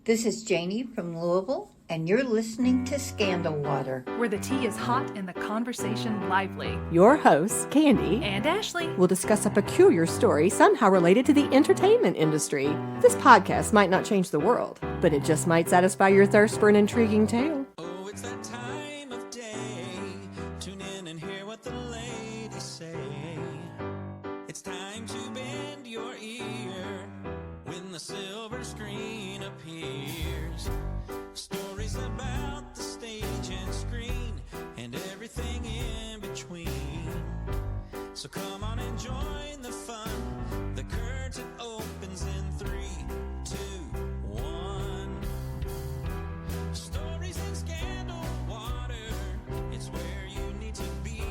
This is Janie from Louisville, and you're listening to Scandal Water, where the tea is hot and the conversation lively. Your hosts, Candy and Ashley, will discuss a peculiar story somehow related to the entertainment industry. This podcast might not change the world, but it just might satisfy your thirst for an intriguing tale. Oh, it's that time of day. Tune in and hear what the ladies say. It's time to bend your ear when the silver screen appears. Stories about the stage and screen and everything in between. So come on and join the fun. The curtain opens in 3, 2, 1. Stories and scandal water, it's where you need to be.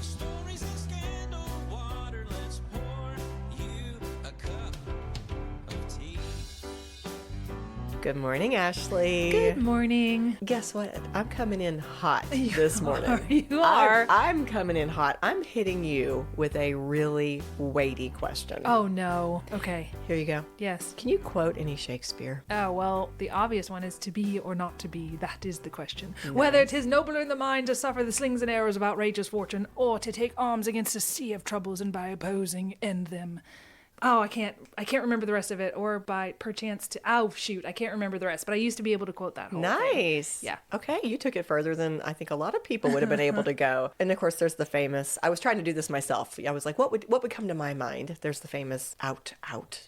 Stories and scandal water, let's pour you a cup of tea. Good morning, Ashley. good morning. Guess what? I'm coming in hot this morning. You are. I'm coming in hot. I'm hitting you with a really weighty question. Oh, no. Okay. Here you go. Yes. Can you quote any Shakespeare? Oh, well, the obvious one is to be or not to be. That is the question. Nice. Whether it is nobler in the mind to suffer the slings and arrows of outrageous fortune, or to take arms against a sea of troubles and by opposing end them. Oh, I can't remember the rest of it, or by perchance to, I can't remember the rest, but I used to be able to quote that whole Nice. thing. Yeah. Okay, you took it further than I think a lot of people would have been able to go. And of course, there's the famous, I was trying to do this myself. I was like, what would come to my mind? There's the famous out,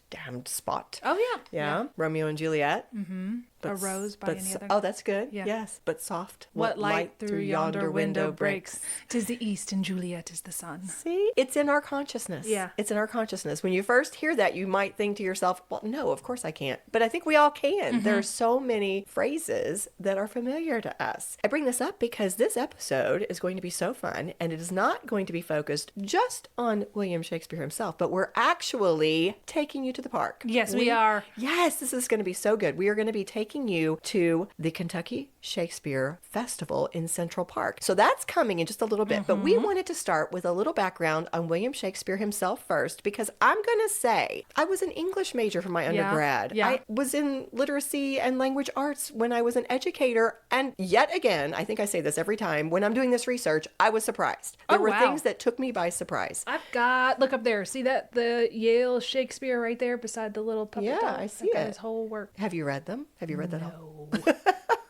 damned spot. Oh, yeah. Yeah. Romeo and Juliet. Mm-hmm. A rose by any other. Oh, that's good. Yeah. Yes. But soft. What light through yonder window breaks? 'Tis the east and Juliet is the sun. See, it's in our consciousness. Yeah. It's in our consciousness. When you first hear that, you might think to yourself, well, no, of course I can't. But I think we all can. Mm-hmm. There are so many phrases that are familiar to us. I bring this up because this episode is going to be so fun, and it is not going to be focused just on William Shakespeare himself, but we're actually taking you to the park. Yes, we are. Yes, this is going to be so good. We are going to be taking you to the Kentucky Shakespeare Festival in Central Park. So that's coming in just a little bit, but we wanted to start with a little background on William Shakespeare himself first, because I'm going to say I was an English major for my undergrad. Yeah. I was in literacy and language arts when I was an educator. And yet again, I think I say this every time, when I'm doing this research, I was surprised. There were things that took me by surprise. Look up there. See that? The Yale Shakespeare right there beside the little puppet Yeah, dog? I see it. His whole work. Have you read them? Have you read that all? No.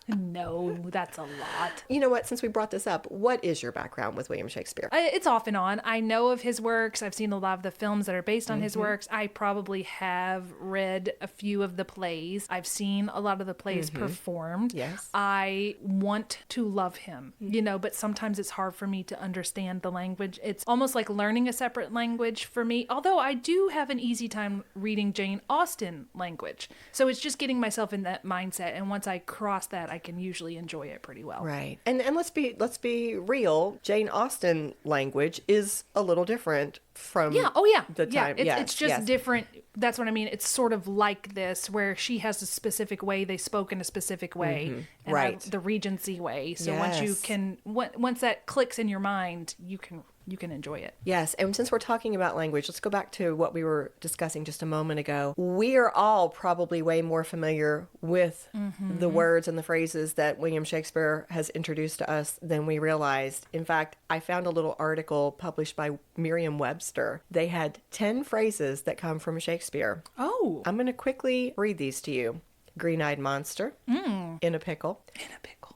No, that's a lot. You know what? Since we brought this up, what is your background with William Shakespeare? It's off and on. I know of his works. I've seen a lot of the films that are based on his works. I probably have read a few of the plays. I've seen a lot of the plays performed. Yes. I want to love him, but sometimes it's hard for me to understand the language. It's almost like learning a separate language for me, although I do have an easy time reading Jane Austen language. So it's just getting myself in that mindset. And once I cross that, I can usually enjoy it pretty well. Right. And let's be real. Jane Austen language is a little different from the time. It's just different. That's what I mean. It's sort of like this, where she has a specific way, they spoke in a specific way, and right. The Regency way. So Yes. once that clicks in your mind, you can enjoy it. Yes, and since we're talking about language, let's go back to what we were discussing just a moment ago. We are all probably way more familiar with the words and the phrases that William Shakespeare has introduced to us than we realized. In fact, I found a little article published by Merriam-Webster. They had 10 phrases that come from Shakespeare. Oh. I'm going to quickly read these to you. Green-eyed monster, in a pickle,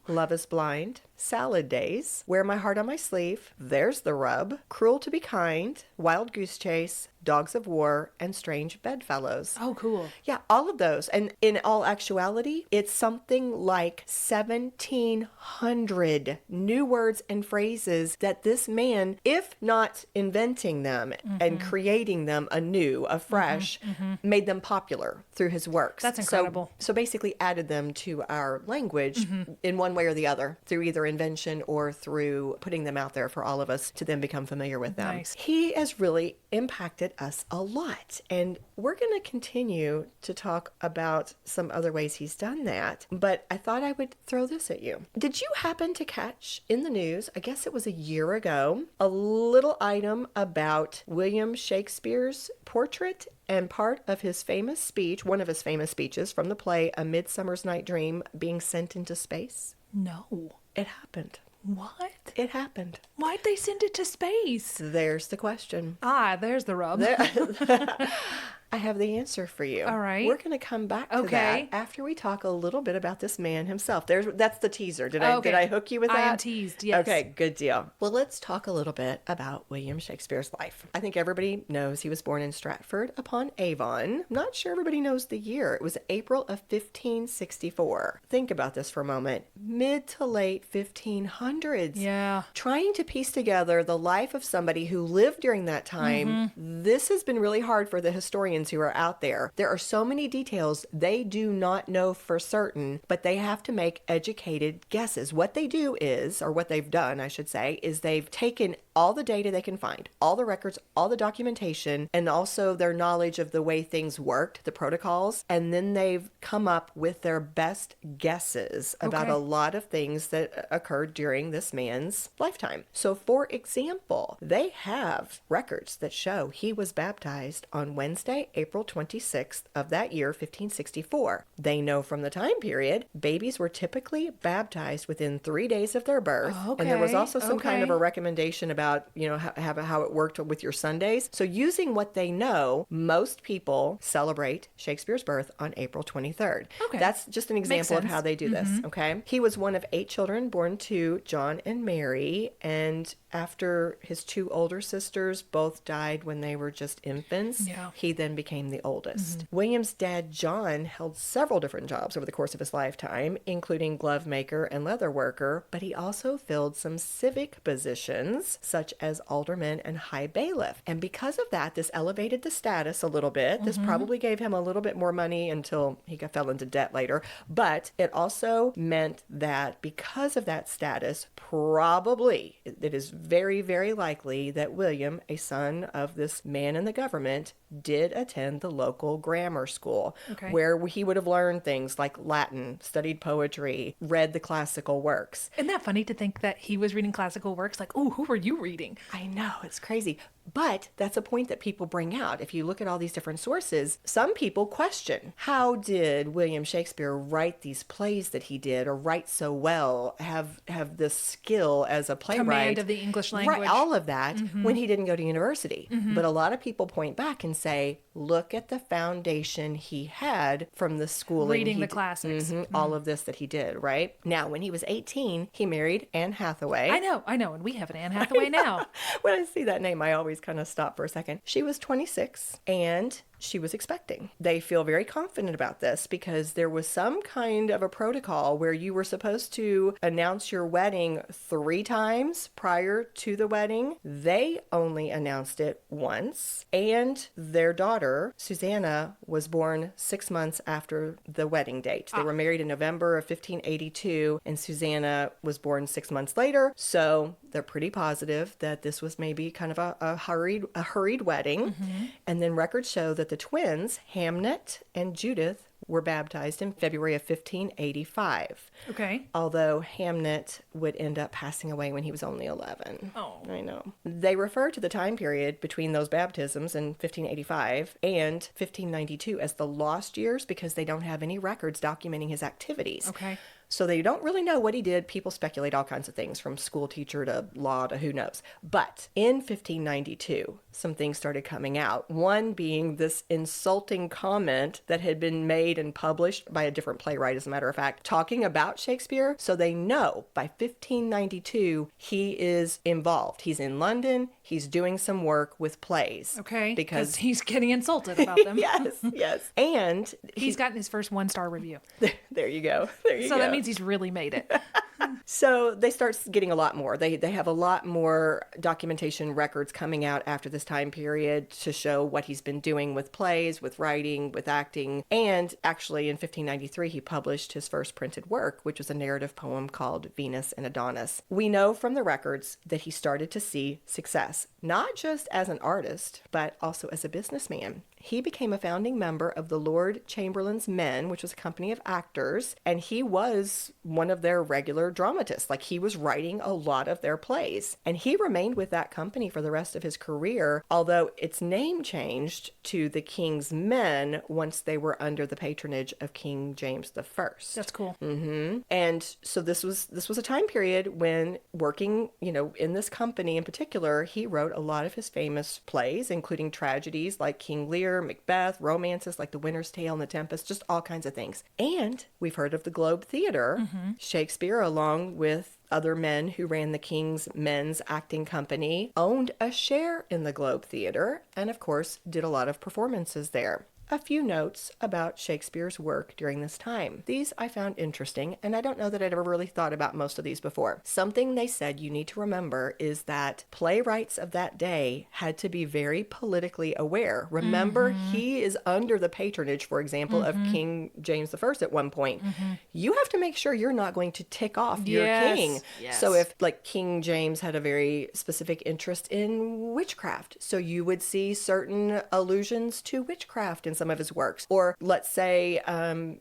love is blind, salad days, wear my heart on my sleeve, there's the rub, cruel to be kind, wild goose chase, dogs of war, and strange bedfellows. Oh, cool. Yeah, all of those. And in all actuality, it's something like 1,700 new words and phrases that this man, if not inventing them and creating them anew, afresh, made them popular through his works. That's incredible. So basically added them to our language in one way or the other, through either invention or through putting them out there for all of us to then become familiar with them. Nice. He has really impacted us a lot. And we're going to continue to talk about some other ways he's done that. But I thought I would throw this at you. Did you happen to catch in the news, I guess it was a year ago, a little item about William Shakespeare's portrait and part of his famous speech, one of his famous speeches from the play A Midsummer's Night Dream, being sent into space? No. It happened. What? It happened. Why'd they send it to space? There's the question. There's the rub. I have the answer for you. All right. We're going to come back to that after we talk a little bit about this man himself. That's the teaser. Did I hook you with that? I am teased, yes. Okay, good deal. Well, let's talk a little bit about William Shakespeare's life. I think everybody knows he was born in Stratford upon Avon. I'm not sure everybody knows the year. It was April of 1564. Think about this for a moment. Mid to late 1500s. Yeah. Trying to piece together the life of somebody who lived during that time, this has been really hard for the historians who are out there. There are so many details they do not know for certain, but they have to make educated guesses. What they do is, or what they've done, I should say, is they've taken all the data they can find, all the records, all the documentation, and also their knowledge of the way things worked, the protocols, and then they've come up with their best guesses about a lot of things that occurred during this man's lifetime. So, for example, they have records that show he was baptized on Wednesday, April 26th of that year, 1564. They know from the time period, babies were typically baptized within 3 days of their birth. And there was also some kind of a recommendation about, how it worked with your Sundays. So using what they know, most people celebrate Shakespeare's birth on April 23rd. Okay. That's just an example of how they do this, okay? He was one of 8 children born to John and Mary, and after his 2 older sisters both died when they were just infants, he then became the oldest. William's dad, John, held several different jobs over the course of his lifetime, including glove maker and leather worker, but he also filled some civic positions, such as alderman and high bailiff. And because of that, this elevated the status a little bit. This probably gave him a little bit more money until he fell into debt later. But it also meant that because of that status, probably, it is very, very likely that William, a son of this man in the government, did attend the local grammar school, where he would have learned things like Latin, studied poetry, read the classical works. Isn't that funny to think that he was reading classical works? Like, oh, who were you reading? I know, it's crazy. But that's a point that people bring out. If you look at all these different sources, some people question, how did William Shakespeare write these plays that he did, or write so well, have this skill as a playwright? Command of the English language. Right, all of that, when he didn't go to university. But a lot of people point back and say, look at the foundation he had from the schooling. Reading the classics. All of this that he did, right? Now, when he was 18, he married Anne Hathaway. I know. And we have an Anne Hathaway now. When I see that name, I always kind of stop for a second. She was 26 and she was expecting. They feel very confident about this because there was some kind of a protocol where you were supposed to announce your wedding 3 times prior to the wedding. They only announced it once. And their daughter, Susanna, was born 6 months after the wedding date. They were married in November of 1582, and Susanna was born 6 months later. So they're pretty positive that this was maybe kind of a hurried wedding. And then records show that the twins, Hamnet and Judith, were baptized in February of 1585. Okay. Although Hamnet would end up passing away when he was only 11. Oh. I know. They refer to the time period between those baptisms in 1585 and 1592 as the lost years because they don't have any records documenting his activities. Okay. So they don't really know what he did. People speculate all kinds of things, from school teacher to law to who knows. But in 1592, some things started coming out. One being this insulting comment that had been made and published by a different playwright, as a matter of fact, talking about Shakespeare. So they know by 1592, he is involved. He's in London. he's doing some work with plays. Okay. Because he's getting insulted about them. yes. And He's gotten his first 1-star review. there you go. There you go. So that means he's really made it. So they start getting a lot more. They have a lot more documentation records coming out after this time period to show what he's been doing with plays, with writing, with acting. And actually in 1593, he published his first printed work, which was a narrative poem called Venus and Adonis. We know from the records that he started to see success, not just as an artist, but also as a businessman. He became a founding member of the Lord Chamberlain's Men, which was a company of actors, and he was one of their regular dramatists. Like, he was writing a lot of their plays. And he remained with that company for the rest of his career, although its name changed to the King's Men once they were under the patronage of King James I. That's cool. And so this was a time period when working, in this company in particular, he wrote a lot of his famous plays, including tragedies like King Lear, Macbeth, romances like The Winter's Tale and The Tempest, just all kinds of things. And we've heard of the Globe Theater. Shakespeare, along with other men who ran the King's Men's Acting Company, owned a share in the Globe Theater and, of course, did a lot of performances there. A few notes about Shakespeare's work during this time. These I found interesting, and I don't know that I'd ever really thought about most of these before. Something they said you need to remember is that playwrights of that day had to be very politically aware. Remember, he is under the patronage, for example, of King James I at one point. You have to make sure you're not going to tick off your king. Yes. So if, like, King James had a very specific interest in witchcraft, so you would see certain allusions to witchcraft in some of his works. Or let's say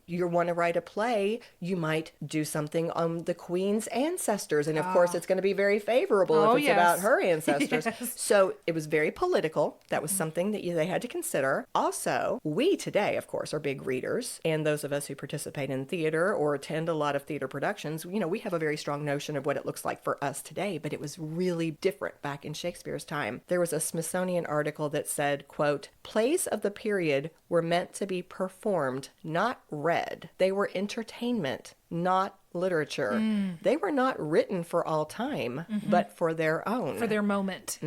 you want to write a play, you might do something on the Queen's ancestors. And of course, it's going to be very favorable if it's about her ancestors. So it was very political. That was something that they had to consider. Also, we today, of course, are big readers. And those of us who participate in theater or attend a lot of theater productions, we have a very strong notion of what it looks like for us today. But it was really different back in Shakespeare's time. There was a Smithsonian article that said, quote, "Plays of the period were meant to be performed, not read. They were entertainment, not literature. They were not written for all time, but for their own. For their moment.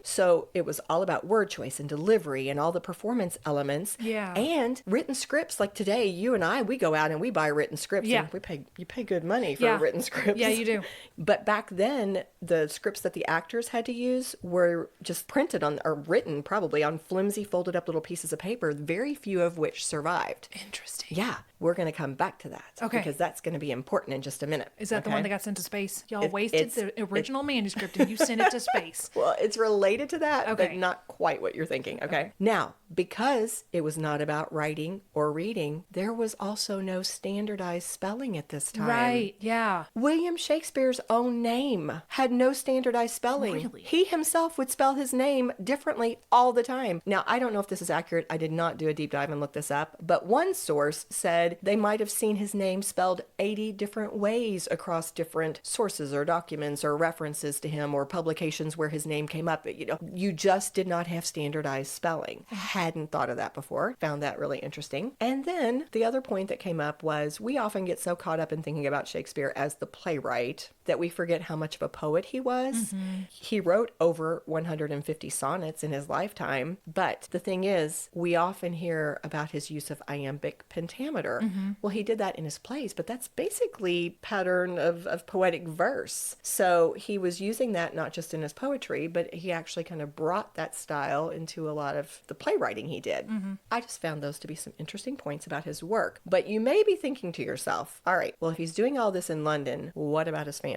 So it was all about word choice and delivery and all the performance elements. Yeah. And written scripts. Like today, you and I, we go out and we buy written scripts. Yeah. And you pay good money for written scripts. Yeah, you do. But back then, the scripts that the actors had to use were just printed on, or written probably on flimsy, folded up little pieces of paper, very few of which survived. Interesting. Yeah, we're going to come back to that. Okay. Because that's going to be important in just a minute. Is that the okay? one that got sent to space? Y'all wasted it's- the original manuscript and you sent it to space. Well, it's related to that, but Okay. not quite what you're thinking, okay? Now, because it was not about writing or reading, there was also no standardized spelling at this time. Right, yeah. William Shakespeare's own name had no standardized spelling. Really? He himself would spell his name differently all the time. Now, I don't know if this is accurate. I did not do a deep dive and look this up, but one source said they might have seen his name spelled 80 different ways across different sources or documents or references to him or publications where his name came up. You just did not have standardized spelling. Hadn't thought of that before. Found that really interesting. And then the other point that came up was we often get so caught up in thinking about Shakespeare as the playwright that we forget how much of a poet he was. He wrote over 150 sonnets in his lifetime, but the thing is, we often hear about his use of iambic pentameter. Well, he did that in his plays, but that's basically pattern of poetic verse. So he was using that not just in his poetry, but he actually kind of brought that style into a lot of the playwriting he did. I just found those to be some interesting points about his work. But you may be thinking to yourself, all right, well, if he's doing all this in London, what about his family?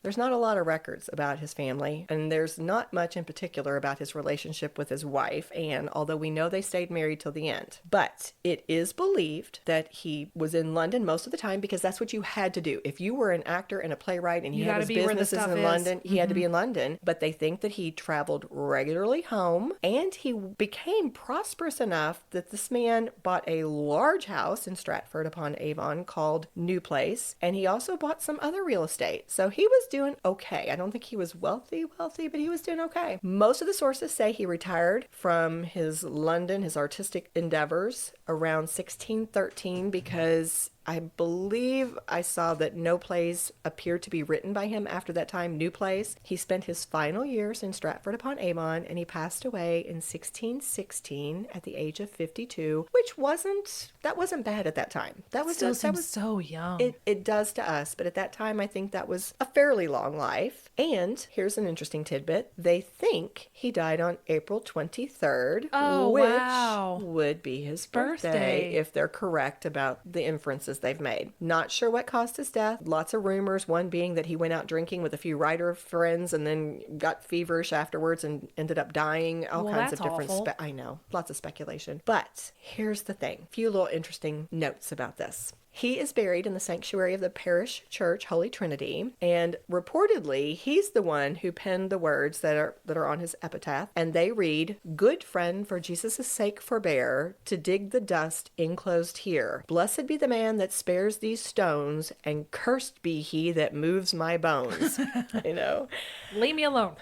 There's not a lot of records about his family, and there's not much in particular about his relationship with his wife, Anne, although we know they stayed married till the end. But it is believed that he was in London most of the time because that's what you had to do. If you were an actor and a playwright and he had his businesses in London, he had to be in London. But they think that he traveled regularly home, and he became prosperous enough that this man bought a large house in Stratford-upon-Avon called New Place, and he also bought some other real estate. So he was doing okay. I don't think he was wealthy, but he was doing okay. Most of the sources say he retired from his London, his artistic endeavors around 1613 because I believe I saw that no plays appeared to be written by him after that time, new plays. He spent his final years in Stratford-upon-Avon, and he passed away in 1616 at the age of 52, which wasn't bad at that time. That was Still seems so young. It does to us, but at that time I think that was a fairly long life. And here's an interesting tidbit. They think he died on April 23rd, which would be his birthday if they're correct about the inferences they've made. Not sure what caused his death. Lots of rumors, one being that he went out drinking with a few writer friends and then got feverish afterwards and ended up dying. All kinds of different I know, lots of speculation. But here's the thing. A few little interesting notes about this. He is buried in the sanctuary of the parish church, Holy Trinity, and reportedly, he's the one who penned the words that are on his epitaph, and they read, "Good friend, for Jesus' sake forbear, to dig the dust enclosed here. Blessed be the man that spares these stones, and cursed be he that moves my bones." You know? Leave me alone.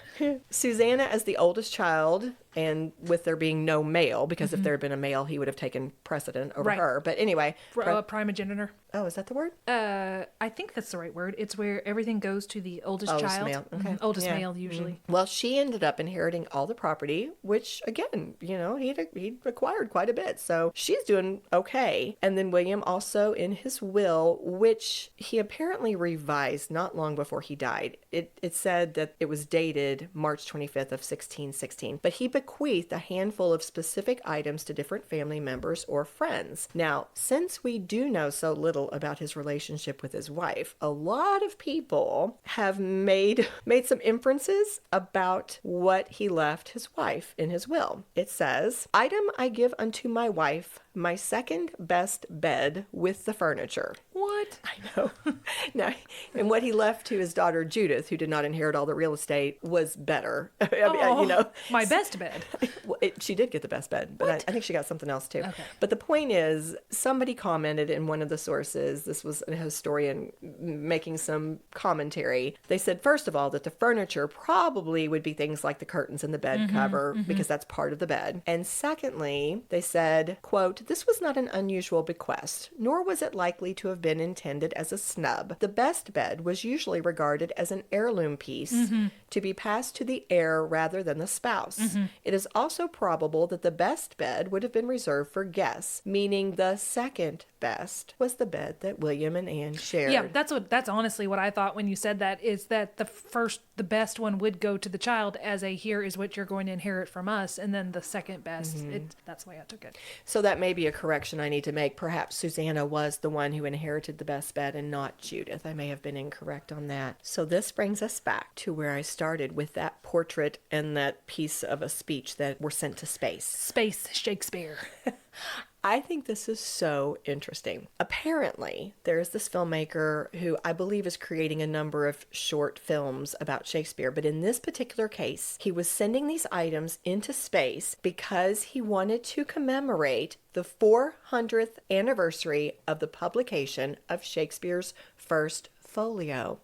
Susanna, as the oldest child, and with there being no male, because if there had been a male, he would have taken precedent over her. But anyway. Primogenitor. Oh, is that the word? I think that's the right word. It's where everything goes to the oldest child. Male. Okay. Oldest male, usually. Well, she ended up inheriting all the property, which, again, you know, he'd acquired quite a bit. So she's doing okay. And then William also, in his will, which he apparently revised not long before he died, it said that it was dated March 25th of 1616. But he bequeathed a handful of specific items to different family members or friends. Now, since we do know so little about his relationship with his wife, a lot of people have made some inferences about what he left his wife in his will. It says, "Item I give unto my wife, my second best bed with the furniture." What? I know. Now, and what he left to his daughter Judith, who did not inherit all the real estate, was better. My best bed. Well, she did get the best bed, but I think she got something else too. Okay. But the point is, somebody commented in one of the sources, this was a historian making some commentary. They said, first of all, that the furniture probably would be things like the curtains and the bed cover, because that's part of the bed. And secondly, they said, quote, "This was not an unusual bequest, nor was it likely to have been intended as a snub. The best bed was usually regarded as an heirloom piece to be passed to the heir rather than the spouse. It is also probable that the best bed would have been reserved for guests, meaning the second best was the bed that William and Anne shared." Yeah, that's honestly what I thought when you said that, is that the best one would go to the child as a, here is what you're going to inherit from us, and then the second best, that's the way I took it. So that may be a correction I need to make. Perhaps Susanna was the one who inherited the best bed and not Judith. I may have been incorrect on that. So this brings us back to where I started with that portrait and that piece of a speech that were sent to space. Space Shakespeare. I think this is so interesting. Apparently, there's this filmmaker who I believe is creating a number of short films about Shakespeare, but in this particular case, he was sending these items into space because he wanted to commemorate the 400th anniversary of the publication of Shakespeare's first folio.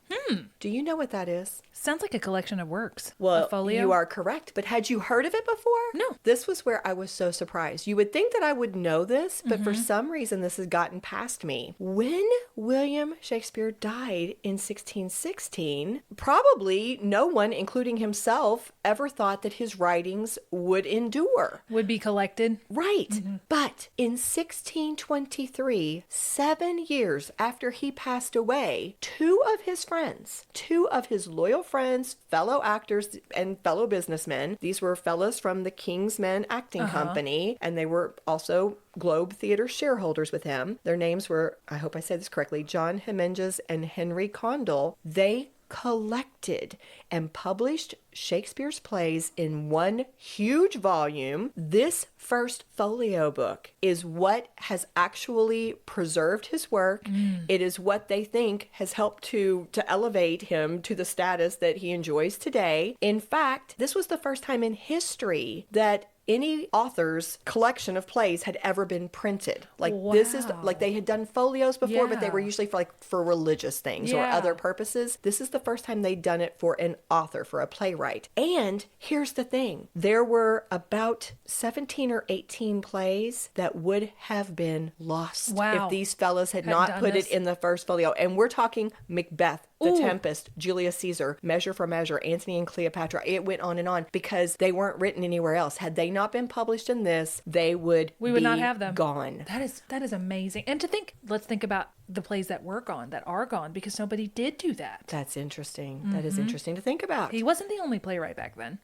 Do you know what that is? Sounds like a collection of works. Well, a folio? You are correct, but had you heard of it before? No. This was where I was so surprised. You would think that I would know this, but for some reason this has gotten past me. When William Shakespeare died in 1616, probably no one, including himself, ever thought that his writings would endure. Would be collected. Right. But in 1623, 7 years after he passed away, two of his loyal friends, fellow actors, and fellow businessmen, these were fellows from the King's Men Acting Company, and they were also Globe Theater shareholders with him. Their names were, I hope I said this correctly, John Heminges and Henry Condell. They collected and published Shakespeare's plays in one huge volume. This first folio book is what has actually preserved his work. It is what they think has helped to elevate him to the status that he enjoys today. In fact, this was the first time in history that any author's collection of plays had ever been printed. Like this is like they had done folios before, but they were usually for religious things or other purposes. This is the first time they'd done it for an author, for a playwright. And here's the thing. There were about 17 or 18 plays that would have been lost if these fellas had not put it in the first folio. And we're talking Macbeth, The Tempest, Julius Caesar, Measure for Measure, Antony and Cleopatra. It went on because they weren't written anywhere else. Had they not been published in this, we would not have them. Gone. That is amazing. And let's think about the plays that are gone, because nobody did do that. That's interesting. That is interesting to think about. He wasn't the only playwright back then.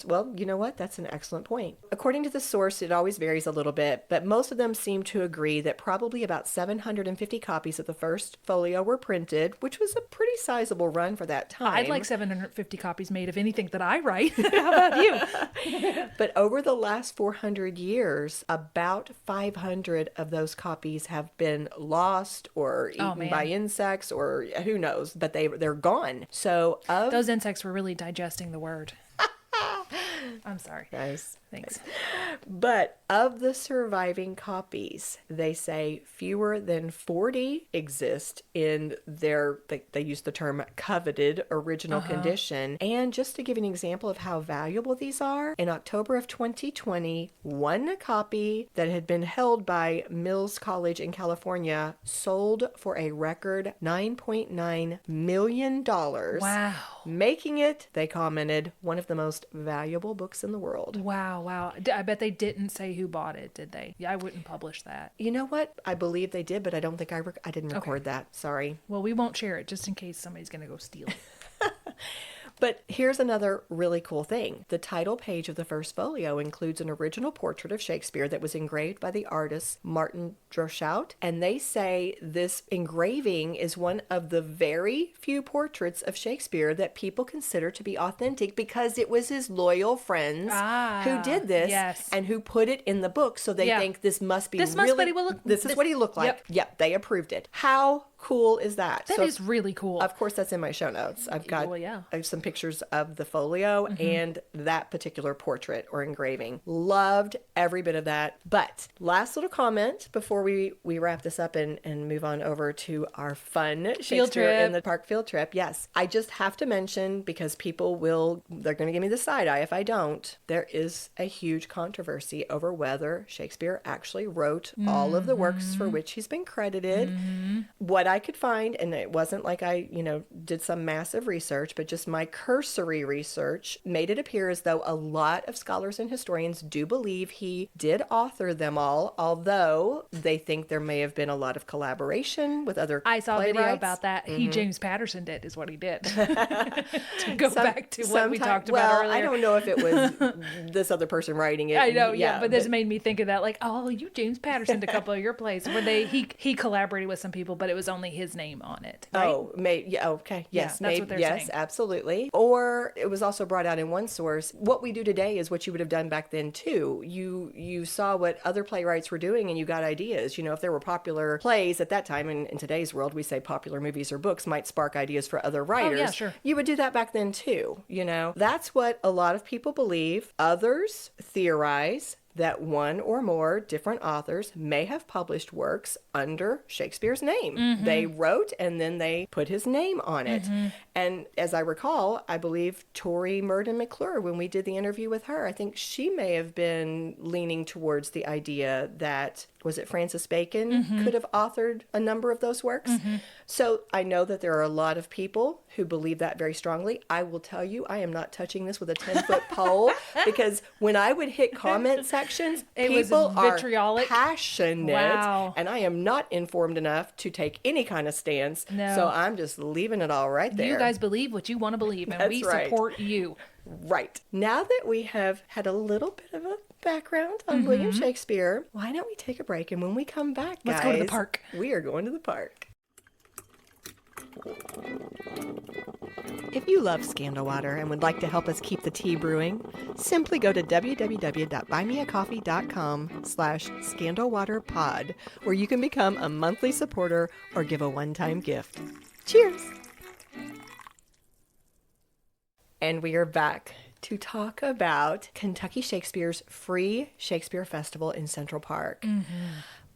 Well, you know what? That's an excellent point. According to the source, it always varies a little bit, but most of them seem to agree that probably about 750 copies of the first folio were printed, which was a pretty sizable run for that time. I'd like 750 copies made of anything that I write. How about you? But over the last 400 years, about 500 of those copies have been lost or eaten by insects or who knows, but they're gone. So those insects were really digesting the word. I'm sorry. Nice. Thanks. But of the surviving copies, they say fewer than 40 exist in their, they use the term coveted original condition. And just to give an example of how valuable these are, in October of 2020, one copy that had been held by Mills College in California sold for a record $9.9 million. Wow. Making it, they commented, one of the most valuable books in the world. Wow. I bet they didn't say who bought it, did they? Yeah, I wouldn't publish that. You know what? I believe they did, but I don't think I didn't record that. Sorry. Well, we won't share it just in case somebody's going to go steal it. But here's another really cool thing. The title page of the first folio includes an original portrait of Shakespeare that was engraved by the artist Martin Droeshout. And they say this engraving is one of the very few portraits of Shakespeare that people consider to be authentic because it was his loyal friends who did this and who put it in the book. So they think this must be this is what he looked like. Yep, they approved it. How cool is that? That is really cool. Of course, that's in my show notes. I've got I have some pictures of the folio and that particular portrait or engraving. Loved every bit of that. But last little comment before we wrap this up and move on over to our fun Shakespeare in the Park field trip. Yes, I just have to mention, because they're going to give me the side eye if I don't, there is a huge controversy over whether Shakespeare actually wrote all of the works for which he's been credited. What I could find, and it wasn't like I, did some massive research, but just my cursory research made it appear as though a lot of scholars and historians do believe he did author them all, although they think there may have been a lot of collaboration with other I saw a playwrights. video about that. He James Patterson did, is what he did. To go back to what we talked about earlier. I don't know if it was this other person writing it. I know, but this made me think of that, like, you James Pattersoned a couple of your plays where he collaborated with some people, but it was only his name on it. Right? Okay. Yes, that's what they're saying. Absolutely. Or it was also brought out in one source. What we do today is what you would have done back then too. You saw what other playwrights were doing and you got ideas. If there were popular plays at that time, in today's world we say popular movies or books might spark ideas for other writers. Oh, yeah, sure. You would do that back then too. That's what a lot of people believe. Others theorize that one or more different authors may have published works under Shakespeare's name. They wrote and then they put his name on it. And as I recall, I believe Tori Murden McClure, when we did the interview with her, I think she may have been leaning towards the idea that, was it Francis Bacon could have authored a number of those works? So I know that there are a lot of people who believe that very strongly. I will tell you, I am not touching this with a 10-foot pole, because when I would hit comment sections, people are passionate, and I am not informed enough to take any kind of stance. No. So I'm just leaving it all right there. You guys believe what you want to believe, and we support you. Right. Now that we have had a little bit of a background on William Shakespeare, why don't we take a break? And when we come back, guys, let's go to the park. We are going to the park. If you love Scandal Water and would like to help us keep the tea brewing, simply go to www.buymeacoffee.com/scandalwaterpod, where you can become a monthly supporter or give a one-time gift. Cheers! And we are back to talk about Kentucky Shakespeare's free Shakespeare Festival in Central Park.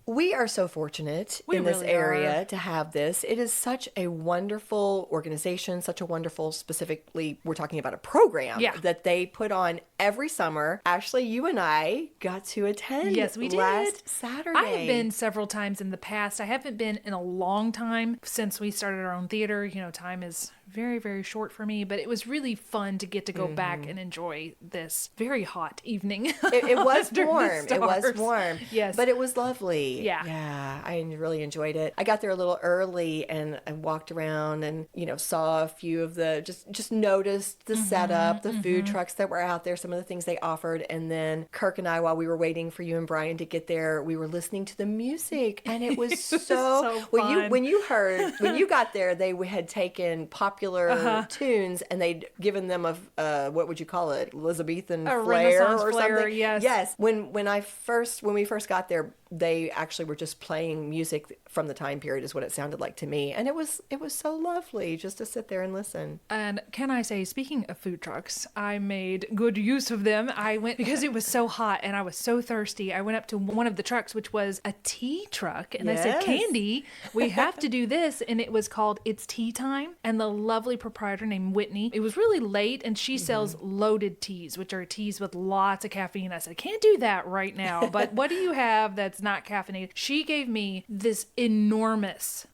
We are so fortunate in this really area are. to have this. It is such a wonderful organization, such a wonderful, specifically, we're talking about a program that they put on every summer. Ashley, you and I got to attend Yes, we did. last Saturday. I have been several times in the past. I haven't been in a long time since we started our own theater. You know, time is very, very short for me, but it was really fun to get to go back and enjoy this very hot evening. It was under the warm. It was stars. warm. Yes. But it was lovely. Yeah. Yeah. I really enjoyed it. I got there a little early and I walked around and, saw a few of the, just noticed the setup, the food trucks that were out there, some of the things they offered. And then Kirk and I, while we were waiting for you and Brian to get there, we were listening to the music and it was so fun. when you got there, they had taken popular tunes and they'd given them what would you call it? Elizabethan flair Renaissance or flair, something. yes. Yes. When we first got there, they actually were just playing music from the time period is what it sounded like to me. And it was so lovely just to sit there and listen. And can I say, speaking of food trucks, I made good use of them. I went, because it was so hot and I was so thirsty, I went up to one of the trucks, which was a tea truck. And I said, Candy, we have to do this. And it was called It's Tea Time. And the lovely proprietor named Whitney, it was really late and she sells loaded teas, which are teas with lots of caffeine. I said, I can't do that right now, but what do you have that's not caffeinated? She gave me this enormous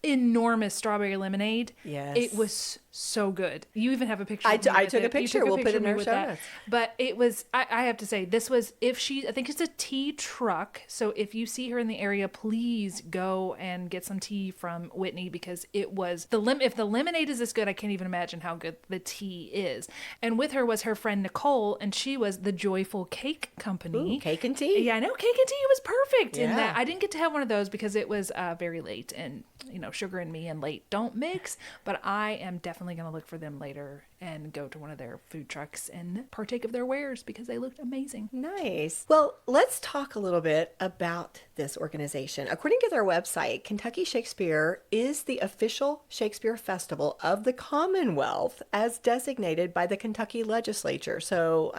strawberry lemonade. Yes. It was so good. You even have a picture. I of me took with a it. You picture. took a We'll put picture it in of me our with show that. notes. But it was, I have to say, this was, I think it's a tea truck. So if you see her in the area, please go and get some tea from Whitney because it was, if the lemonade is this good, I can't even imagine how good the tea is. And with her was her friend Nicole, and she was the Joyful Cake Company. Ooh, cake and tea. Yeah, I know. Cake and tea was perfect in Yeah. that. I didn't get to have one of those because it was very late and, sugar and me and late don't mix. But I am definitely going to look for them later and go to one of their food trucks and partake of their wares because they looked amazing. Nice. Well, let's talk a little bit about this organization. According to their website, Kentucky Shakespeare is the official Shakespeare Festival of the Commonwealth as designated by the Kentucky legislature. So,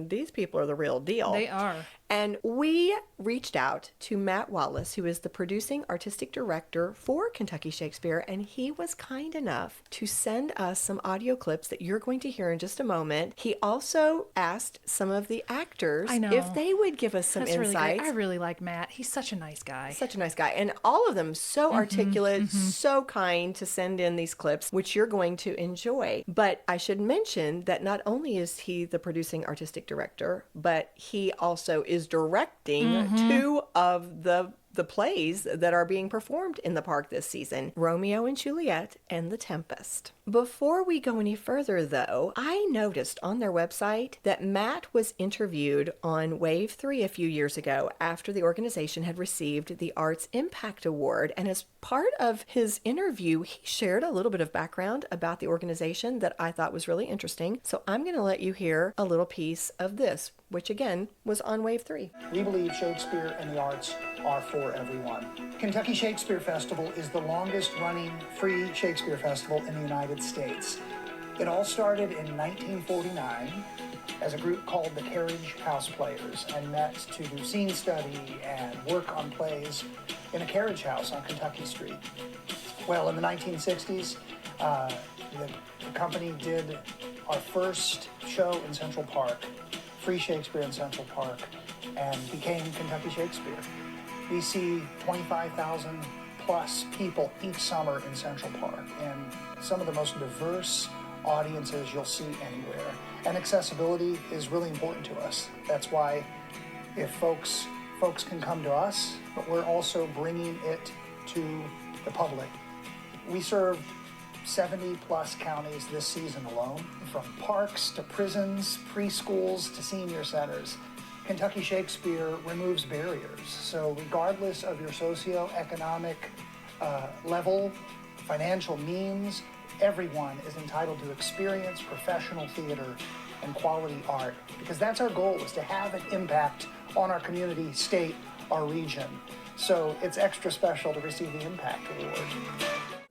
these people are the real deal. They are. And we reached out to Matt Wallace, who is the producing artistic director for Kentucky Shakespeare, and he was kind enough to send us some audio clips that you're going to hear in just a moment. He also asked some of the actors if they would give us some That's insights. really good. I really like Matt. He's such a nice guy. Such a nice guy. And all of them so articulate, so kind to send in these clips, which you're going to enjoy. But I should mention that not only is he the producing artistic director, but he also is directing two of the plays that are being performed in the park this season, Romeo and Juliet and The Tempest. Before we go any further, though, I noticed on their website that Matt was interviewed on Wave 3 a few years ago after the organization had received the Arts Impact Award. And as part of his interview, he shared a little bit of background about the organization that I thought was really interesting. So I'm going to let you hear a little piece of this, which again was on Wave 3. We believe Shakespeare and the arts are for everyone. Kentucky Shakespeare Festival is the longest running free Shakespeare festival in the United States. It all started in 1949 as a group called the Carriage House Players and met to do scene study and work on plays in a carriage house on Kentucky Street. Well, in the 1960s, the company did our first show in Central Park, free Shakespeare in Central Park, and became Kentucky Shakespeare. We see 25,000 plus people each summer in Central Park, and some of the most diverse audiences you'll see anywhere. And accessibility is really important to us. That's why if folks can come to us, but we're also bringing it to the public. We served 70 plus counties this season alone, from parks to prisons, preschools to senior centers. Kentucky Shakespeare removes barriers. So regardless of your socioeconomic level, financial means, everyone is entitled to experience professional theater and quality art, because that's our goal, is to have an impact on our community, state, our region. So it's extra special to receive the Impact Award.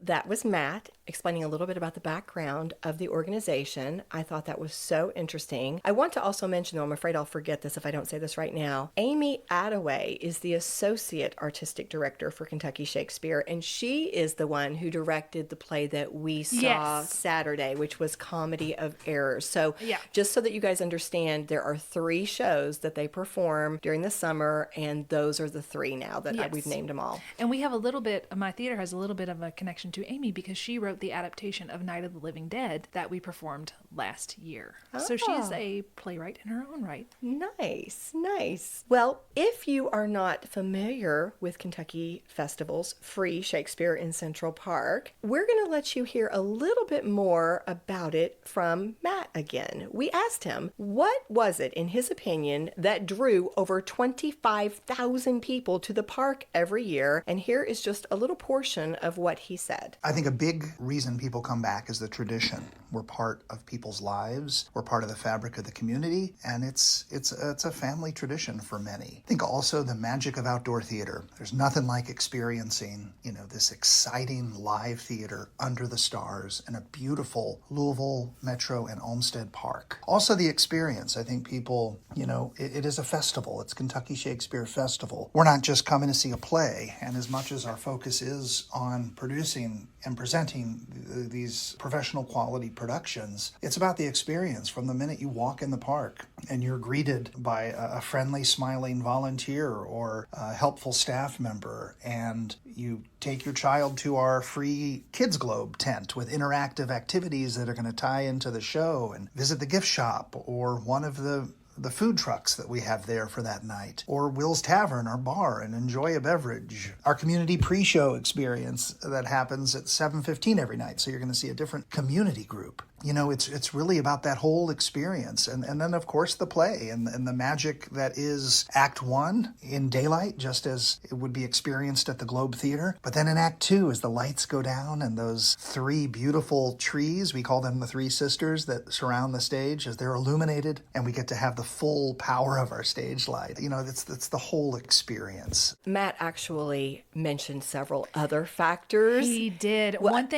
that was Matt explaining a little bit about the background of the organization. I thought that was so interesting. I want to also mention, though, I'm afraid I'll forget this if I don't say this right now, Amy Attaway is the Associate Artistic Director for Kentucky Shakespeare, and she is the one who directed the play that we saw Saturday, which was Comedy of Errors. So just so that you guys understand, there are 3 shows that they perform during the summer, and those are the 3 now that we've named them all. And we have a little bit, my theater has a little bit of a connection to Amy because she wrote the adaptation of Night of the Living Dead that we performed last year. So she is a playwright in her own right. Nice, nice. Well, if you are not familiar with Kentucky Festival's free Shakespeare in Central Park, we're going to let you hear a little bit more about it from Matt again. We asked him, what was it, in his opinion, that drew over 25,000 people to the park every year? And here is just a little portion of what he said. I think a big reason people come back is the tradition. We're part of people's lives. We're part of the fabric of the community, and it's a family tradition for many. I think also the magic of outdoor theater. There's nothing like experiencing, this exciting live theater under the stars in a beautiful Louisville Metro and Olmsted Park. Also the experience. I think people, it is a festival. It's Kentucky Shakespeare Festival. We're not just coming to see a play, and as much as our focus is on producing and presenting these professional quality productions, it's about the experience from the minute you walk in the park and you're greeted by a friendly, smiling volunteer or a helpful staff member, and you take your child to our free Kids Globe tent with interactive activities that are going to tie into the show, and visit the gift shop or one of the food trucks that we have there for that night, or Will's Tavern, our bar, and enjoy a beverage. Our community pre-show experience that happens at 7:15 every night, so you're going to see a different community group. It's really about that whole experience. And then, of course, the play and the magic that is Act 1 in daylight, just as it would be experienced at the Globe Theater. But then in Act 2, as the lights go down and those 3 beautiful trees, we call them the 3 sisters that surround the stage, as they're illuminated, and we get to have the full power of our stage light. It's the whole experience. Matt actually mentioned several other factors. He did. One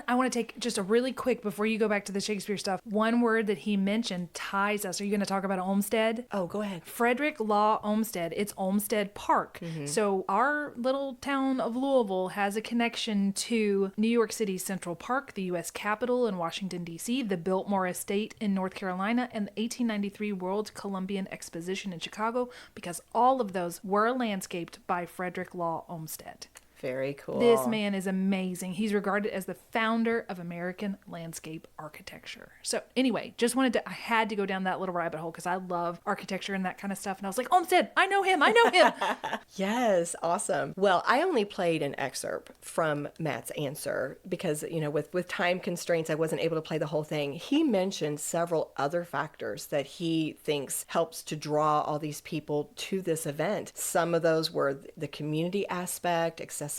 I want to take just a really quick, before you go back to the Shakespeare stuff, one word that he mentioned ties us. Are you going to talk about Olmsted? Oh, go ahead. Frederick Law Olmsted. It's Olmsted Park. So our little town of Louisville has a connection to New York City's Central Park, the U.S. Capitol in Washington, D.C., the Biltmore Estate in North Carolina, and the 1893 World Columbian Exposition in Chicago, because all of those were landscaped by Frederick Law Olmsted. Very cool. This man is amazing. He's regarded as the founder of American landscape architecture. So anyway, I had to go down that little rabbit hole because I love architecture and that kind of stuff. And I was like, Olmsted, I know him. Yes, awesome. Well, I only played an excerpt from Matt's answer because, with time constraints, I wasn't able to play the whole thing. He mentioned several other factors that he thinks helps to draw all these people to this event. Some of those were the community aspect, accessibility,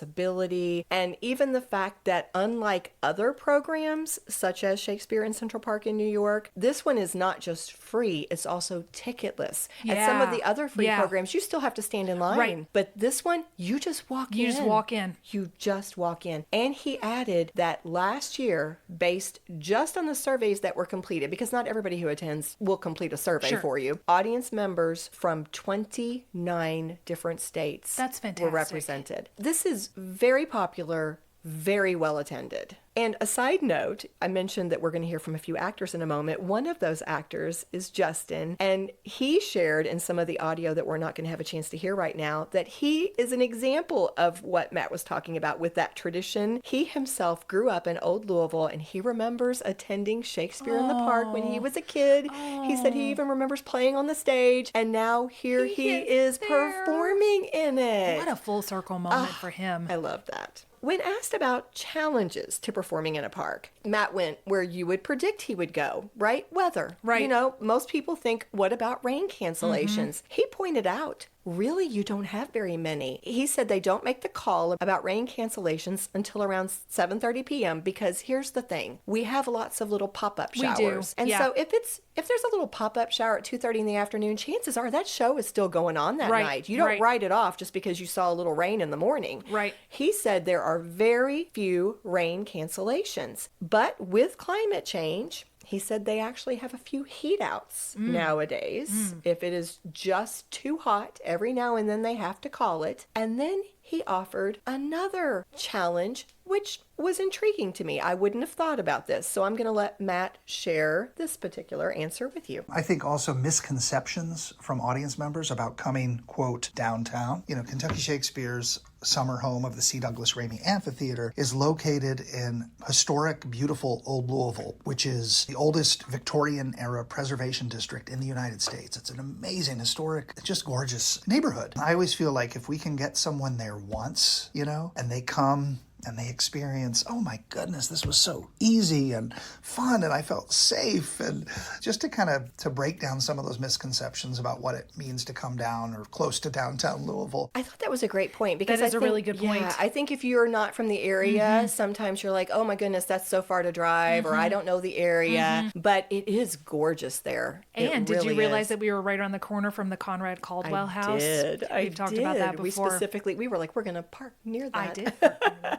and even the fact that unlike other programs, such as Shakespeare in Central Park in New York, this one is not just free, it's also ticketless. At some of the other free programs, you still have to stand in line. Right. But this one, you just walk in. You just walk in. You just walk in. And he added that last year, based just on the surveys that were completed, because not everybody who attends will complete a survey for you, audience members from 29 different states That's fantastic. were represented. This is very popular, very well attended. And a side note, I mentioned that we're going to hear from a few actors in a moment. One of those actors is Justin, and he shared in some of the audio that we're not going to have a chance to hear right now that he is an example of what Matt was talking about with that tradition. He himself grew up in Old Louisville, and he remembers attending Shakespeare in the Park when he was a kid. He said he even remembers playing on the stage, and now here he is performing in it. What a full circle moment for him. I love that. When asked about challenges to performing in a park, Matt went where you would predict he would go, right? Weather. Right. Most people think, what about rain cancellations? He pointed out really, you don't have very many. He said they don't make the call about rain cancellations until around 7:30 p.m. because here's the thing. We have lots of little pop-up showers. We do. And yeah. so if there's a little pop-up shower at 2:30 in the afternoon, chances are that show is still going on that Right, night. You don't right. write it off just because you saw a little rain in the morning. Right. He said there are very few rain cancellations. But with climate change, he said they actually have a few heat outs nowadays. If it is just too hot, every now and then they have to call it. And then he offered another challenge, which was intriguing to me. I wouldn't have thought about this. So I'm going to let Matt share this particular answer with you. I think also misconceptions from audience members about coming, quote, downtown. You know, Kentucky Shakespeare's summer home of the C. Douglas Ramey Amphitheater is located in historic, beautiful Old Louisville, which is the oldest Victorian-era preservation district in the United States. It's an amazing, historic, just gorgeous neighborhood. I always feel like if we can get someone there once, you know, and they come and they experience, oh my goodness, this was so easy and fun and I felt safe, and just to break down some of those misconceptions about what it means to come down or close to downtown Louisville. I thought that was a great point because That is a really good point. Yeah, I think if you're not from the area, sometimes you're like, oh my goodness, that's so far to drive, or I don't know the area, but it is gorgeous there. And It did you really realize is. that we were right around the corner from the Conrad Caldwell house? We've talked about that before. We were like, we're going to park near that. I did.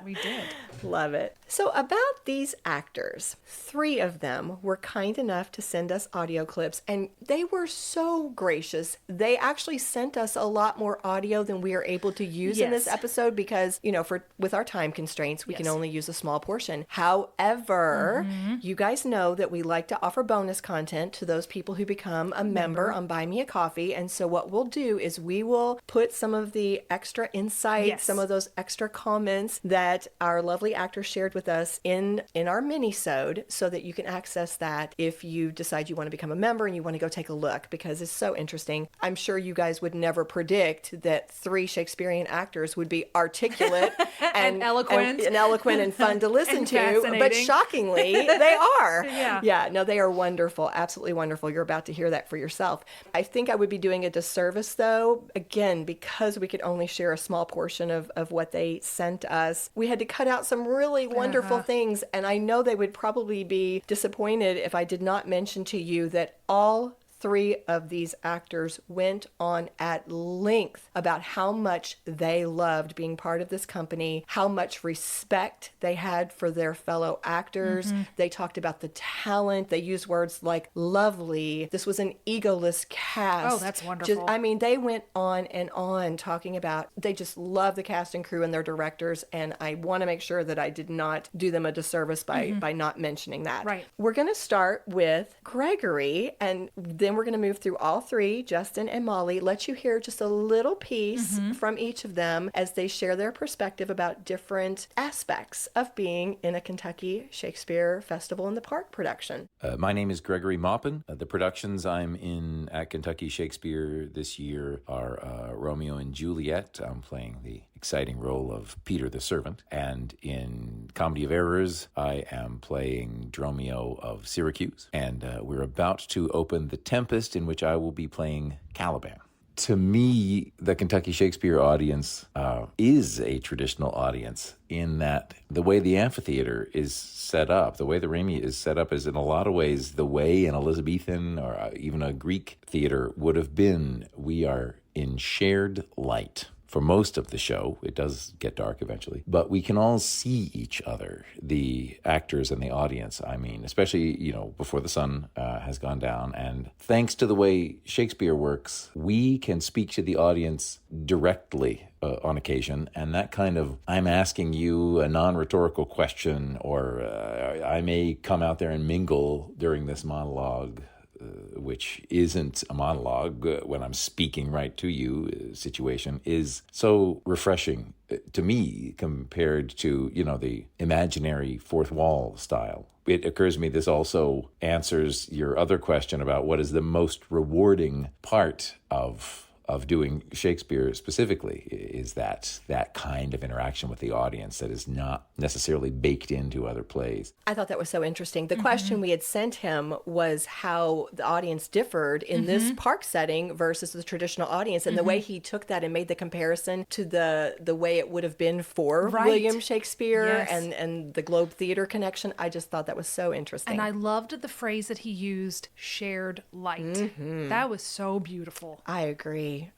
We did. Love it. So about these actors, 3 of them were kind enough to send us audio clips, and they were so gracious. They actually sent us a lot more audio than we are able to use in this Yes. episode because, you know, with our time constraints, we can Yes. only use a small portion. However, you guys know that we like to offer bonus content to those people who become a member on Buy Me a Coffee. And so what we'll do is we will put some of the extra insights, Yes. some of those extra comments that our lovely actors shared with us in our mini-sode so that you can access that if you decide you want to become a member and you want to go take a look, because it's so interesting. I'm sure you guys would never predict that 3 Shakespearean actors would be articulate and eloquent. and eloquent and fun to listen And to, but fascinating. shockingly, they are. Yeah. No, they are wonderful. Absolutely wonderful. You're about to hear that for yourself. I think I would be doing a disservice, though, again, because we could only share a small portion of what they sent us. We had to cut out some really wonderful things, and I know they would probably be disappointed if I did not mention to you that all 3 of these actors went on at length about how much they loved being part of this company, how much respect they had for their fellow actors. They talked about the talent. They used words like lovely. This was an egoless cast. Oh, that's wonderful. They went on and on talking about, they just love the cast and crew and their directors, and I want to make sure that I did not do them a disservice by not mentioning that. Right. We're going to start with Gregory, and then we're going to move through all 3, Justin and Mollie, let you hear just a little piece from each of them as they share their perspective about different aspects of being in a Kentucky Shakespeare Festival in the Park production. My name is Gregory Maupin. The productions I'm in at Kentucky Shakespeare this year are Romeo and Juliet. I'm playing the exciting role of Peter the Servant. And in Comedy of Errors, I am playing Dromio of Syracuse. And we're about to open The Tempest, in which I will be playing Caliban. To me, the Kentucky Shakespeare audience is a traditional audience in that the way the amphitheater is set up, the way the Ramey is set up is in a lot of ways the way an Elizabethan or even a Greek theater would have been. We are in shared light. For most of the show, it does get dark eventually, but we can all see each other, the actors and the audience, I mean, especially, before the sun has gone down. And thanks to the way Shakespeare works, we can speak to the audience directly on occasion. And that kind of, I'm asking you a non-rhetorical question, or I may come out there and mingle during this monologue, which isn't a monologue when I'm speaking right to you situation, is so refreshing to me compared to, the imaginary fourth wall style. It occurs to me this also answers your other question about what is the most rewarding part of of doing Shakespeare specifically is that kind of interaction with the audience that is not necessarily baked into other plays. I thought that was so interesting. The question we had sent him was how the audience differed in this park setting versus the traditional audience, and the way he took that and made the comparison to the way it would have been for William Shakespeare and the Globe Theater connection. I just thought that was so interesting. And I loved the phrase that he used, shared light. That was so beautiful. I agree.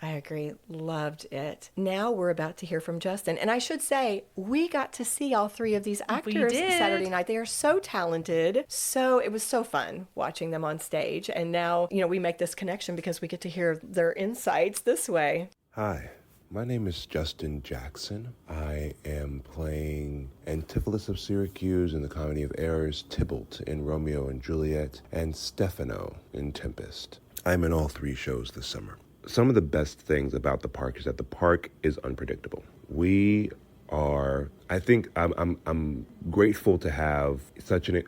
Loved it. Now we're about to hear from Justin. And I should say, we got to see all three of these actors Saturday night. They are so talented. So it was so fun watching them on stage. And now, we make this connection because we get to hear their insights this way. Hi. My name is Justin Jackson. I am playing Antipholus of Syracuse in the Comedy of Errors, Tybalt in Romeo and Juliet, and Stefano in Tempest. I'm in all three shows this summer. Some of the best things about the park is that the park is unpredictable. I'm grateful to have such an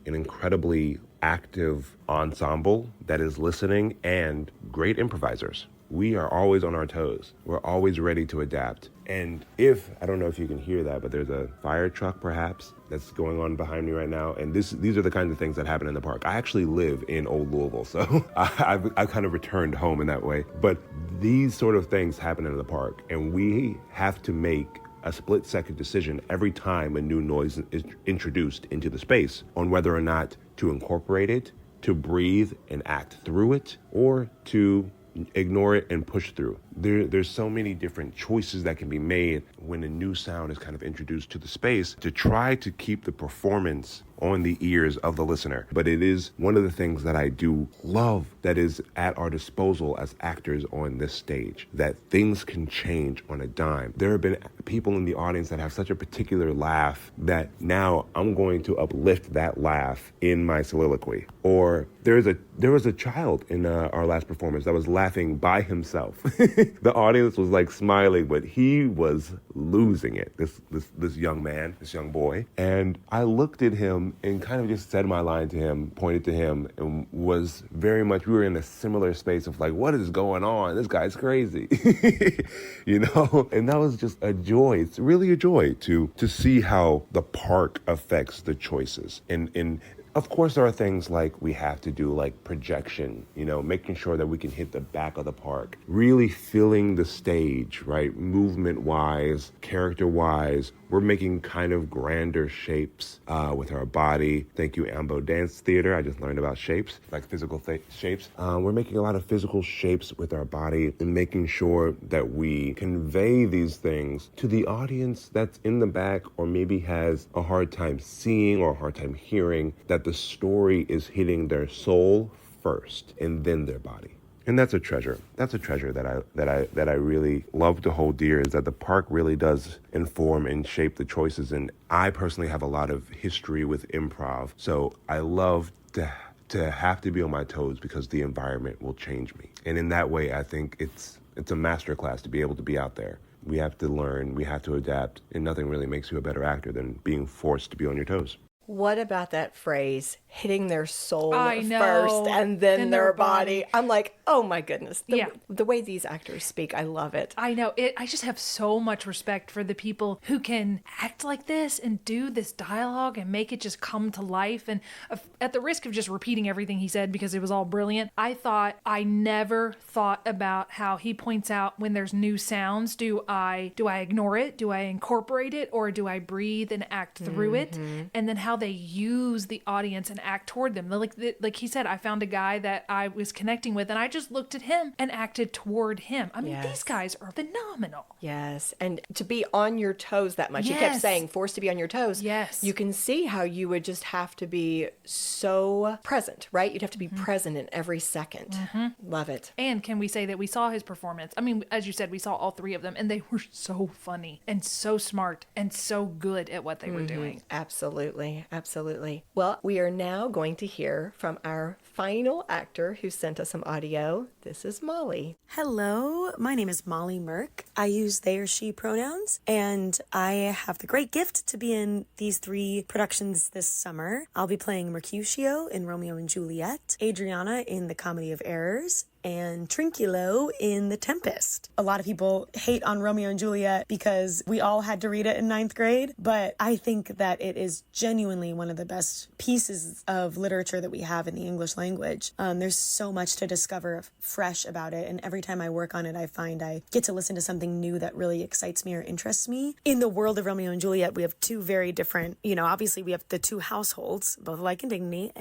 incredibly active ensemble that is listening and great improvisers. We are always on our toes. We're always ready to adapt. And I don't know if you can hear that, but there's a fire truck perhaps that's going on behind me right now. And these are the kinds of things that happen in the park. I actually live in old Louisville, so I've kind of returned home in that way. But these sort of things happen in the park, and we have to make a split-second decision every time a new noise is introduced into the space on whether or not to incorporate it, to breathe and act through it, or to ignore it and push through. There's so many different choices that can be made when a new sound is kind of introduced to the space to try to keep the performance on the ears of the listener. But it is one of the things that I do love that is at our disposal as actors on this stage, that things can change on a dime. There have been people in the audience that have such a particular laugh that now I'm going to uplift that laugh in my soliloquy. Or there was a child in our last performance that was laughing by himself. The audience was like smiling, but he was losing it, this young man, this young boy. And I looked at him and kind of just said my line to him, pointed to him, and was very much, we were in a similar space of like, what is going on? This guy's crazy, And that was just a joy. It's really a joy to see how the park affects the choices. And of course, there are things like we have to do, like projection, making sure that we can hit the back of the park, really filling the stage, right? Movement-wise, character-wise, we're making kind of grander shapes with our body. Thank you, Ambo Dance Theater. I just learned about shapes, like physical shapes. We're making a lot of physical shapes with our body and making sure that we convey these things to the audience that's in the back or maybe has a hard time seeing or a hard time hearing, that the story is hitting their soul first and then their body. And that's a treasure. That's a treasure that I really love to hold dear, is that the park really does inform and shape the choices. And I personally have a lot of history with improv, so I love to have to be on my toes because the environment will change me. And in that way, I think it's a masterclass to be able to be out there. We have to learn, we have to adapt, and nothing really makes you a better actor than being forced to be on your toes. What about that phrase, hitting their soul know. first and then their body? I'm like, oh my goodness. The way these actors speak, I love it. I know. I just have so much respect for the people who can act like this and do this dialogue and make it just come to life. And at the risk of just repeating everything he said because it was all brilliant, I never thought about how he points out when there's new sounds. Do I ignore it? Do I incorporate it? Or do I breathe and act through it? And then how they use the audience and act toward them. Like he said, I found a guy that I was connecting with and I just looked at him and acted toward him. I mean, These guys are phenomenal. Yes. And to be on your toes that much. He kept saying, forced to be on your toes. Yes. You can see how you would just have to be so present, right? You'd have to be present in every second. Love it. And can we say that we saw his performance? I mean, as you said, we saw all three of them and they were so funny and so smart and so good at what they were doing. Absolutely. Absolutely. Well, we are now going to hear from our final actor who sent us some audio. This is Mollie. Hello, my name is Mollie Merck. I use they or she pronouns, and I have the great gift to be in these three productions this summer. I'll be playing Mercutio in Romeo and Juliet, Adriana in the Comedy of Errors, and Trinculo in The Tempest. A lot of people hate on Romeo and Juliet because we all had to read it in ninth grade, but I think that it is genuinely one of the best pieces of literature that we have in the English language. There's so much to discover fresh about it, and every time I work on it, I find I get to listen to something new that really excites me or interests me. In the world of Romeo and Juliet, we have two very different, obviously we have the two households, both alike in dignity,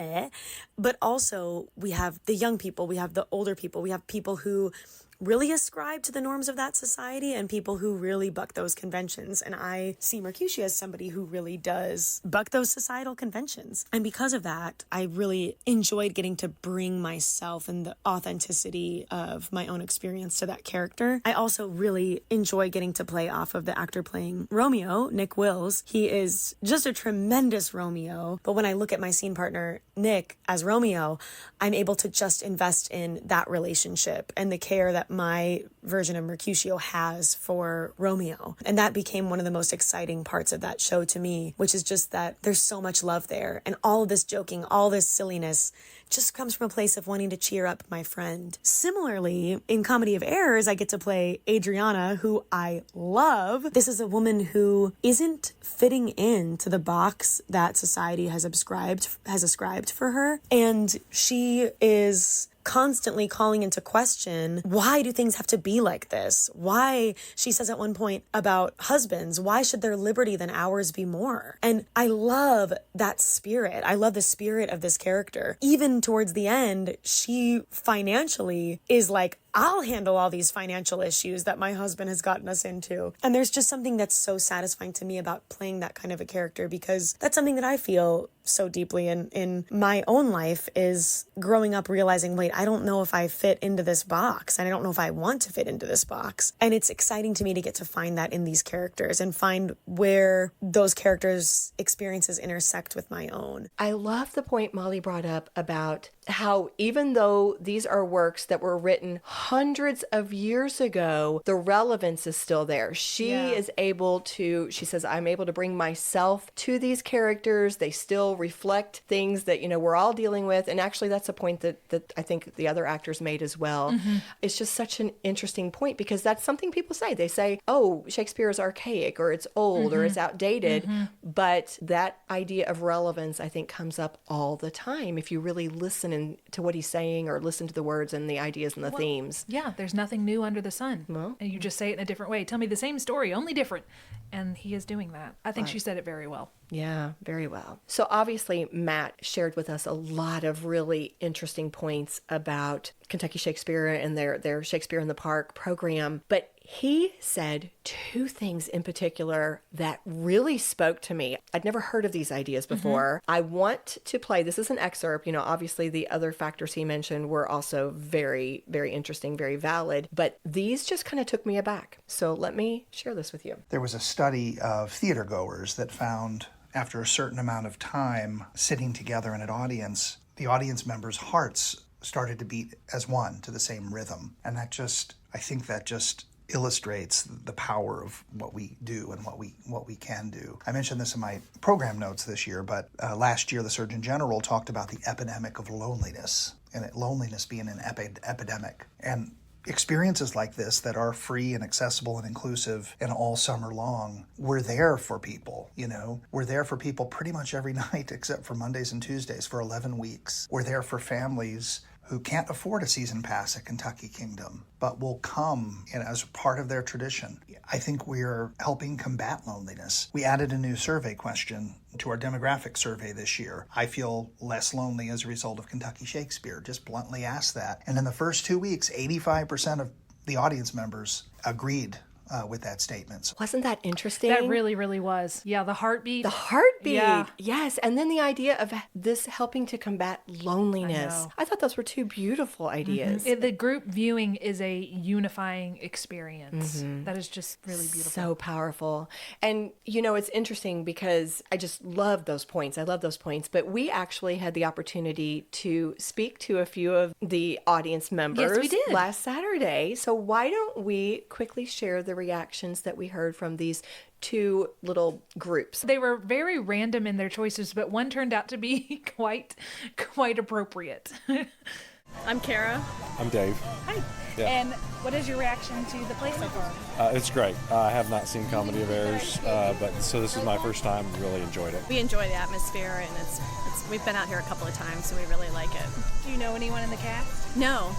but also we have the young people, we have the older people, we have people who really ascribe to the norms of that society and people who really buck those conventions. And I see Mercutio as somebody who really does buck those societal conventions. And because of that, I really enjoyed getting to bring myself and the authenticity of my own experience to that character. I also really enjoy getting to play off of the actor playing Romeo, Nick Wills. He is just a tremendous Romeo. But when I look at my scene partner, Nick, as Romeo, I'm able to just invest in that relationship and the care that my version of Mercutio has for Romeo. And that became one of the most exciting parts of that show to me, which is just that there's so much love there. And all of this joking, all this silliness just comes from a place of wanting to cheer up my friend. Similarly, in Comedy of Errors, I get to play Adriana, who I love. This is a woman who isn't fitting into the box that society has ascribed for her. And she is constantly calling into question, why do things have to be like this? Why, she says at one point about husbands, why should their liberty than ours be more? And I love that spirit. I love the spirit of this character. Even towards the end, she financially is like, I'll handle all these financial issues that my husband has gotten us into. And there's just something that's so satisfying to me about playing that kind of a character, because that's something that I feel so deeply in my own life, is growing up realizing, wait, I don't know if I fit into this box, and I don't know if I want to fit into this box. And it's exciting to me to get to find that in these characters and find where those characters' experiences intersect with my own. I love the point Mollie brought up about how even though these are works that were written hundreds of years ago, the relevance is still there. She is able to, she says, I'm able to bring myself to these characters. They still reflect things that, we're all dealing with. And actually, that's a point that I think the other actors made as well. Mm-hmm. It's just such an interesting point, because that's something people say. They say, oh, Shakespeare is archaic, or it's old, or it's outdated. Mm-hmm. But that idea of relevance, I think, comes up all the time if you really listen to what he's saying, or listen to the words and the ideas and the themes. Yeah, there's nothing new under the sun. Well, and you just say it in a different way. Tell me the same story, only different. And he is doing that. I think she said it very well. Yeah, very well. So obviously, Matt shared with us a lot of really interesting points about Kentucky Shakespeare and their Shakespeare in the Park program. But he said two things in particular that really spoke to me. I'd never heard of these ideas before. Mm-hmm. I want to play, this is an excerpt, obviously the other factors he mentioned were also very, very interesting, very valid, but these just kind of took me aback. So let me share this with you. There was a study of theater goers that found after a certain amount of time sitting together in an audience, the audience members' hearts started to beat as one to the same rhythm. And I think that just illustrates the power of what we do and what we can do. I mentioned this in my program notes this year, but last year the Surgeon General talked about the epidemic of loneliness, and loneliness being an epidemic. And experiences like this that are free and accessible and inclusive and all summer long, we're there for people, We're there for people pretty much every night except for Mondays and Tuesdays for 11 weeks. We're there for families who can't afford a season pass at Kentucky Kingdom, but will come as part of their tradition. I think we're helping combat loneliness. We added a new survey question to our demographic survey this year. I feel less lonely as a result of Kentucky Shakespeare. Just bluntly asked that. And in the first 2 weeks, 85% of the audience members agreed with that statement. Wasn't that interesting? That really, really was. Yeah, the heartbeat. The heartbeat. Yeah. Yes. And then the idea of this helping to combat loneliness. I thought those were two beautiful ideas. Mm-hmm. The group viewing is a unifying experience. Mm-hmm. That is just really beautiful. So powerful. And, it's interesting because I just love those points. I love those points. But we actually had the opportunity to speak to a few of the audience members yes, we did. Last Saturday. So why don't we quickly share the reactions that we heard from these two little groups. They were very random in their choices, but one turned out to be quite appropriate. I'm Kara. I'm Dave. Hi. Yeah. And what is your reaction to the play so far? It's great. I have not seen Comedy of Errors, so this is my first time. Really enjoyed it. We enjoy the atmosphere, and we've been out here a couple of times, so we really like it. Do you know anyone in the cast? No,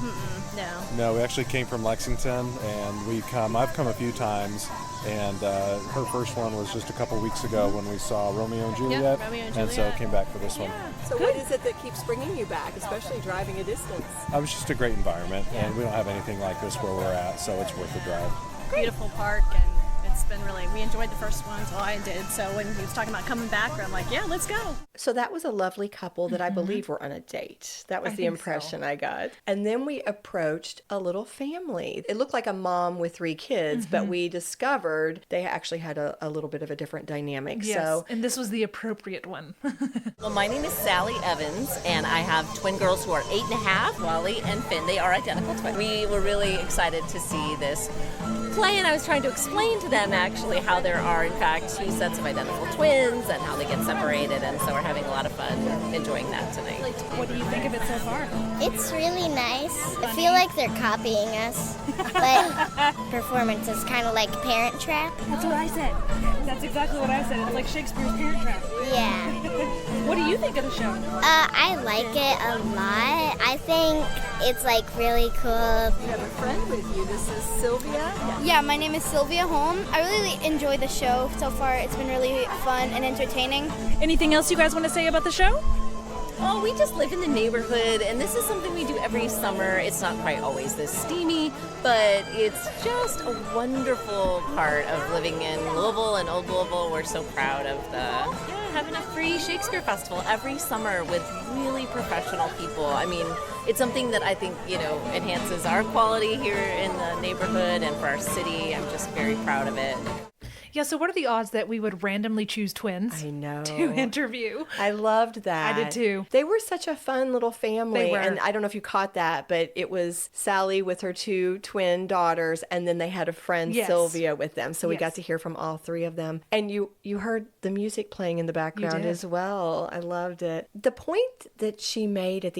no. No, we actually came from Lexington, and I've come a few times, and her first one was just a couple weeks ago when we saw Romeo and Juliet, Romeo and and so Juliet. came back for this one. So what is it that keeps bringing you back, especially driving a distance? It was just a great environment, and we don't have anything like this where we're at, so it's worth the drive. Beautiful park, and it's been we enjoyed the first one, so I did. So when he was talking about coming back, I'm like, yeah, let's go. So that was a lovely couple that I believe were on a date. That was the impression I got. And then we approached a little family. It looked like a mom with 3 kids, but we discovered they actually had a little bit of a different dynamic. Yes, So and this was the appropriate one. Well, my name is Sally Evans, and I have twin girls who are 8.5, Mollie and Finn. They are identical twins. We were really excited to see this play, and I was trying to explain to them actually how there are in fact 2 sets of identical twins and how they get separated, and so we're having a lot of fun enjoying that tonight. What do you think of it so far? It's really nice. I feel like they're copying us, but performance is kind of like Parent Trap. That's what I said. That's exactly what I said. It's like Shakespeare's Parent Trap. Yeah. What do you think of the show? I like it a lot. I think it's like really cool. you have a friend with you. This is Sylvia. Yeah, my name is Sylvia Holm. I really enjoyed the show so far. It's been really fun and entertaining. Anything else you guys want to say about the show? Well, we just live in the neighborhood, and this is something we do every summer. It's not quite always this steamy, but it's just a wonderful part of living in Louisville and Old Louisville. We're so proud of having a free Shakespeare Festival every summer with really professional people. I mean, it's something that I think, enhances our quality here in the neighborhood and for our city. I'm just very proud of it. Yeah, so what are the odds that we would randomly choose twins I know. to interview? I loved that. I did too. They were such a fun little family. They were. And I don't know if you caught that, but it was Sally with her 2 twin daughters, and then they had a friend, Yes. Sylvia, with them. So we Yes. got to hear from all 3 of them. And you heard the music playing in the background did. as well. I loved it. The point that Sally made at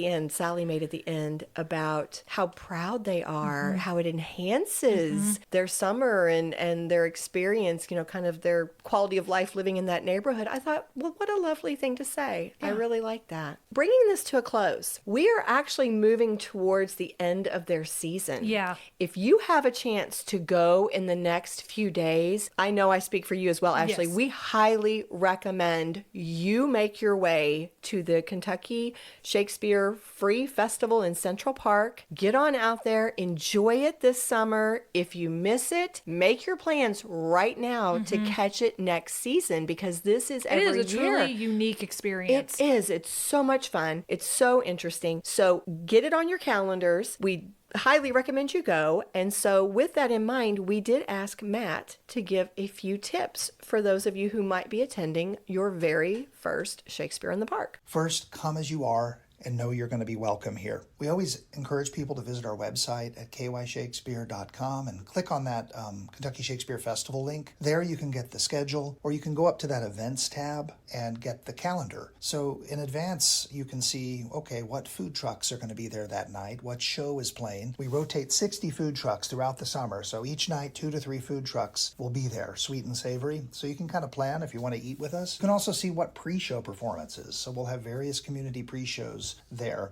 the end about how proud they are, how it enhances their summer and their experience, kind of their quality of life living in that neighborhood. I thought, well, what a lovely thing to say. I really like that. Bringing this to a close, we are actually moving towards the end of their season. Yeah. If you have a chance to go in the next few days, I know I speak for you as well, Ashley. Yes. We highly recommend you make your way to the Kentucky Shakespeare Free Festival in Central Park. Get on out there, enjoy it this summer. If you miss it, make your plans right now to catch it next season, because this is every year. It is a truly unique experience. It is. It's so much fun. It's so interesting. So get it on your calendars. We highly recommend you go. And so with that in mind, we did ask Matt to give a few tips for those of you who might be attending your very first Shakespeare in the Park. First, come as you are and know you're going to be welcome here. We always encourage people to visit our website at kyshakespeare.com and click on that Kentucky Shakespeare Festival link. There you can get the schedule, or you can go up to that events tab and get the calendar. So in advance, you can see, okay, what food trucks are going to be there that night, what show is playing. We rotate 60 food trucks throughout the summer, so each night 2 to 3 food trucks will be there, sweet and savory. So you can kind of plan if you want to eat with us. You can also see what pre-show performances. So we'll have various community pre-shows there.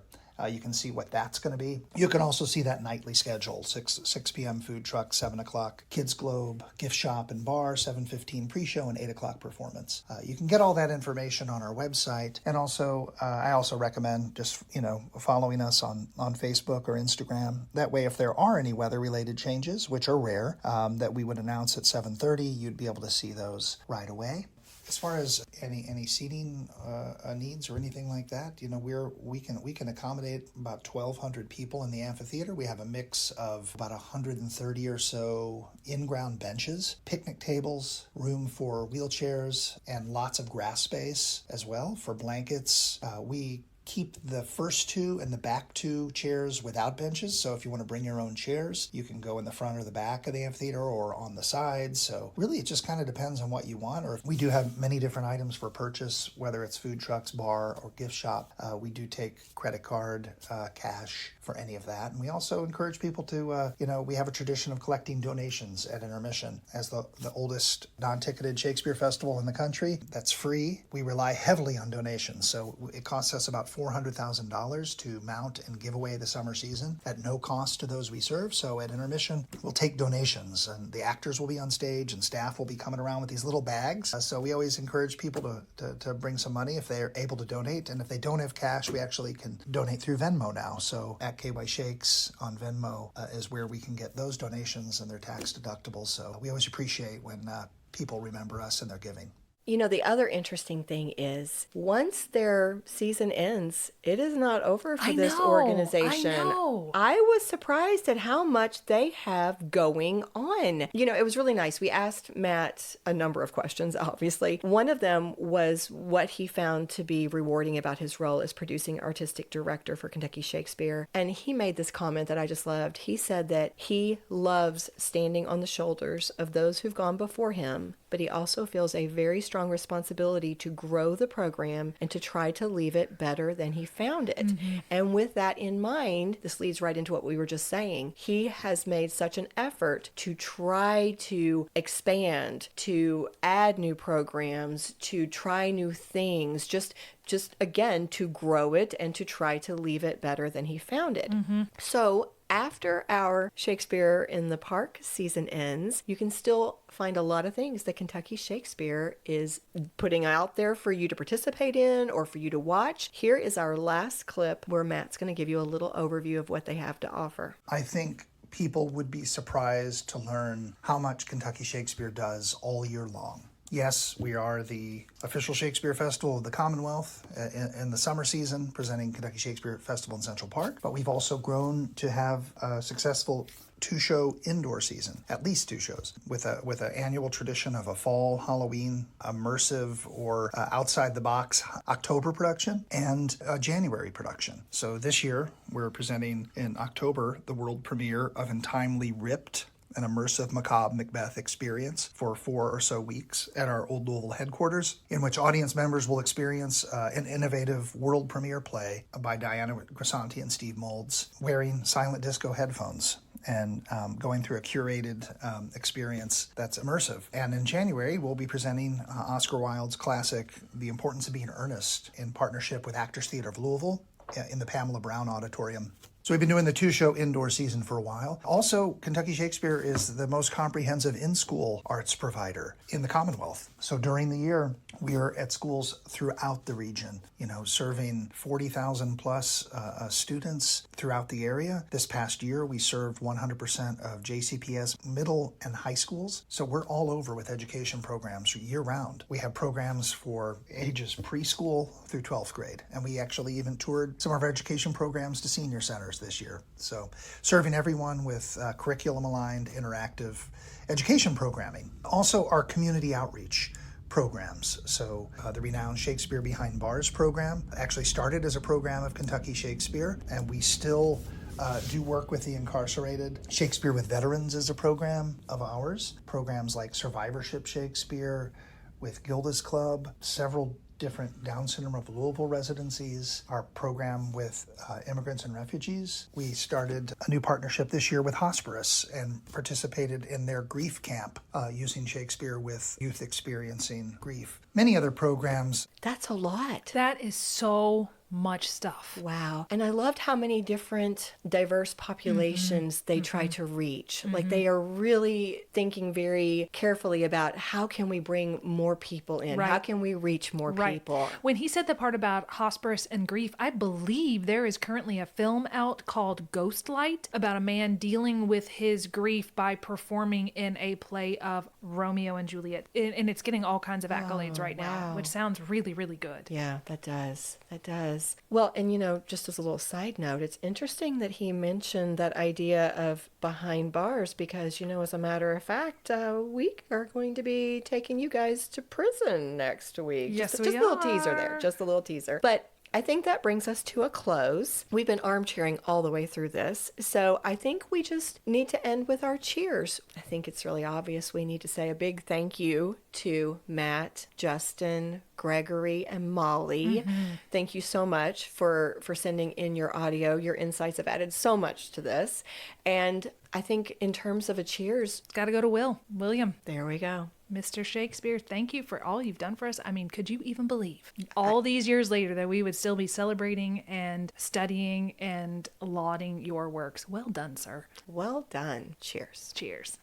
You can see what that's going to be. You can also see that nightly schedule, 6 p.m. food truck, 7 o'clock Kids Globe, gift shop and bar, 7:15 pre-show, and 8 o'clock performance. You can get all that information on our website. And also, I also recommend just, following us on Facebook or Instagram. That way, if there are any weather-related changes, which are rare, that we would announce at 7:30, you'd be able to see those right away. As far as any seating needs or anything like that, we can accommodate about 1,200 people in the amphitheater. We have a mix of about 130 or so in-ground benches, picnic tables, room for wheelchairs, and lots of grass space as well for blankets. We keep the first two and the back two chairs without benches. So if you want to bring your own chairs, you can go in the front or the back of the amphitheater or on the sides. So really, it just kind of depends on what you want. Or if we do have many different items for purchase, whether it's food trucks, bar, or gift shop. We do take credit card, cash for any of that. And we also encourage people to, we have a tradition of collecting donations at intermission. As the oldest non-ticketed Shakespeare Festival in the country, that's free. We rely heavily on donations. So it costs us about $400,000 to mount and give away the summer season at no cost to those we serve. So at intermission, we'll take donations, and the actors will be on stage and staff will be coming around with these little bags. So we always encourage people to bring some money if they're able to donate. And if they don't have cash, we actually can donate through Venmo now. So at KY Shakes on Venmo is where we can get those donations, and they're tax deductible. So we always appreciate when people remember us and their giving. You know, the other interesting thing is once their season ends, it is not over for this organization. I was surprised at how much they have going on. You know, it was really nice. We asked Matt a number of questions, obviously. One of them was what he found to be rewarding about his role as producing artistic director for Kentucky Shakespeare. And he made this comment that I just loved. He said that he loves standing on the shoulders of those who've gone before him, but he also feels a very strong responsibility to grow the program and to try to leave it better than he found it. Mm-hmm. And with that in mind, this leads right into what we were just saying. He has made such an effort to try to expand, to add new programs, to try new things, just again, to grow it and to try to leave it better than he found it. Mm-hmm. So after our Shakespeare in the Park season ends, you can still find a lot of things that Kentucky Shakespeare is putting out there for you to participate in or for you to watch. Here is our last clip where Matt's going to give you a little overview of what they have to offer. I think people would be surprised to learn how much Kentucky Shakespeare does all year long. Yes, we are the official Shakespeare Festival of the Commonwealth in the summer season, presenting Kentucky Shakespeare Festival in Central Park. But we've also grown to have a successful two-show indoor season, at least two shows, with an annual tradition of a fall Halloween immersive or outside-the-box October production and a January production. So this year, we're presenting in October the world premiere of Untimely Ripped, an immersive macabre Macbeth experience for 4 or so weeks at our Old Louisville headquarters, in which audience members will experience an innovative world premiere play by Diana Grisanti and Steve Moulds, wearing silent disco headphones and going through a curated experience that's immersive. And in January, we'll be presenting Oscar Wilde's classic, The Importance of Being Earnest, in partnership with Actors Theatre of Louisville in the Pamela Brown Auditorium. So we've been doing the two-show indoor season for a while. Also, Kentucky Shakespeare is the most comprehensive in-school arts provider in the Commonwealth. So during the year, we are at schools throughout the region, serving 40,000 plus students throughout the area. This past year, we served 100% of JCPS middle and high schools. So we're all over with education programs year-round. We have programs for ages preschool through 12th grade. And we actually even toured some of our education programs to senior centers this year. So serving everyone with curriculum-aligned, interactive education programming. Also, our community outreach programs. So the renowned Shakespeare Behind Bars program actually started as a program of Kentucky Shakespeare, and we still do work with the incarcerated. Shakespeare with Veterans is a program of ours. Programs like Survivorship Shakespeare with Gilda's Club, several different Down syndrome of Louisville residencies, our program with immigrants and refugees. We started a new partnership this year with Hospice and participated in their grief camp using Shakespeare with youth experiencing grief. Many other programs. That's a lot. That is so much stuff. Wow. And I loved how many different diverse populations they try to reach. Like they are really thinking very carefully about how can we bring more people in? Right. How can we reach more people? When he said the part about hospice and grief, I believe there is currently a film out called Ghostlight about a man dealing with his grief by performing in a play of Romeo and Juliet. And it's getting all kinds of accolades right now, which sounds really, really good. Yeah, that does. That does. Well, and just as a little side note, it's interesting that he mentioned that idea of behind bars because, as a matter of fact, we are going to be taking you guys to prison next week. Yes, just a little teaser there. Just a little teaser. But I think that brings us to a close. We've been armchairing all the way through this, so I think we just need to end with our cheers. I think it's really obvious we need to say a big thank you to Matt, Justin, Gregory, and Mollie. Thank you so much for sending in your audio. Your insights have added so much to this. And I think in terms of a cheers, Got to go to William. There we go. Mr. Shakespeare, thank you for all you've done for us. I mean, could you even believe all these years later that we would still be celebrating and studying and lauding your works? Well done, sir. Well done. Cheers. Cheers.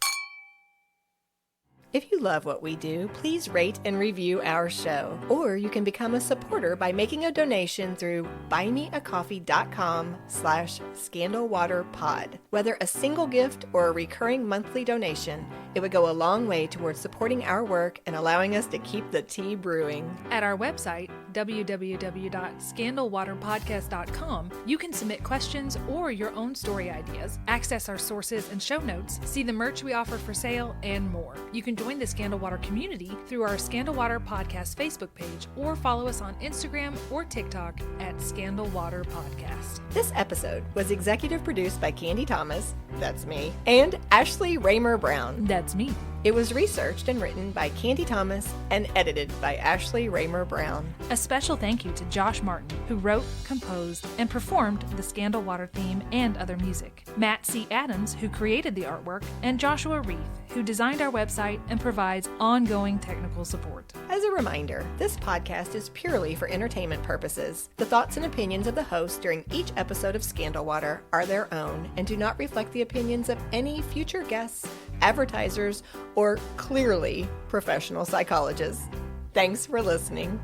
If you love what we do, please rate and review our show. Or you can become a supporter by making a donation through buymeacoffee.com/scandalwaterpod. Whether a single gift or a recurring monthly donation, it would go a long way towards supporting our work and allowing us to keep the tea brewing. At our website, www.scandalwaterpodcast.com, you can submit questions or your own story ideas, access our sources and show notes, see the merch we offer for sale, and more. You can join the Scandal Water community through our Scandal Water Podcast Facebook page or follow us on Instagram or TikTok at Scandal Water Podcast. This episode was executive produced by Candy Thomas, that's me, and Ashley Raymer Brown, that's me. It was researched and written by Candy Thomas and edited by Ashley Raymer Brown. A special thank you to Josh Martin, who wrote, composed, and performed the Scandal Water theme and other music. Matt C. Adams, who created the artwork, and Joshua Reith, who designed our website and provides ongoing technical support. As a reminder, this podcast is purely for entertainment purposes. The thoughts and opinions of the host during each episode of Scandal Water are their own and do not reflect the opinions of any future guests, advertisers, or clearly professional psychologists. Thanks for listening.